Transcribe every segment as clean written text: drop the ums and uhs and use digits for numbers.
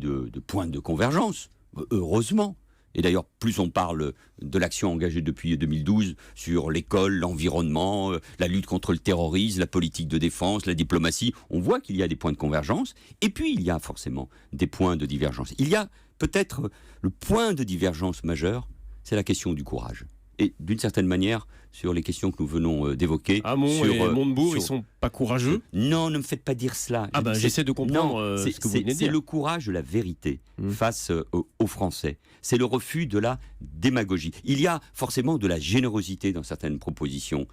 de points de convergence, heureusement. Et d'ailleurs, plus on parle de l'action engagée depuis 2012 sur l'école, l'environnement, la lutte contre le terrorisme, la politique de défense, la diplomatie, on voit qu'il y a des points de convergence. Et puis, il y a forcément des points de divergence. Il y a peut-être le point de divergence majeur, c'est la question du courage. Et d'une certaine manière, sur les questions que nous venons d'évoquer... Hamon et Montebourg, ils ne sont pas courageux ? Non, ne me faites pas dire cela. J'essaie de comprendre ce que vous venez de dire. C'est le courage de la vérité face aux Français. C'est le refus de la démagogie. Il y a forcément de la générosité dans certaines propositions.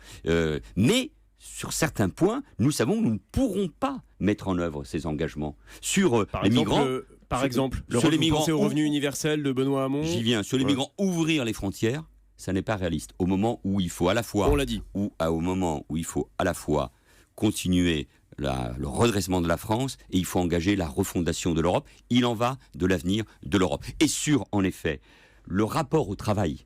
Mais sur certains points, nous savons que nous ne pourrons pas mettre en œuvre ces engagements. Sur les migrants... Par exemple, vous pensez au revenu universel de Benoît Hamon ? J'y viens. Sur les migrants, ouvrir les frontières, ça n'est pas réaliste. Au moment où il faut à la fois... On l'a dit. Au moment où il faut à la fois continuer le redressement de la France et il faut engager la refondation de l'Europe. Il en va de l'avenir de l'Europe. Et sur, en effet, le rapport au travail.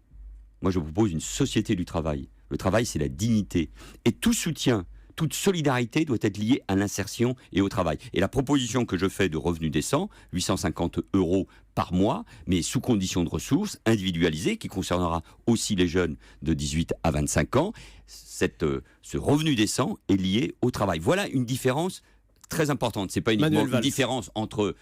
Moi, je propose une société du travail. Le travail, c'est la dignité. Et tout soutien, toute solidarité doit être liée à l'insertion et au travail. Et la proposition que je fais de revenu décent, 850 € par mois, mais sous condition de ressources, individualisées, qui concernera aussi les jeunes de 18 à 25 ans, ce revenu décent est lié au travail. Voilà une différence très importante. Ce n'est pas uniquement une différence entre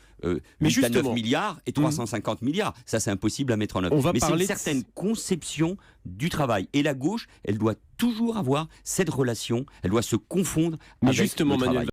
8 à 9 milliards et 350 milliards. Ça, c'est impossible à mettre en œuvre. Mais c'est une certaine conception du travail. Et la gauche, elle doit toujours avoir cette relation, elle doit se confondre avec le travail.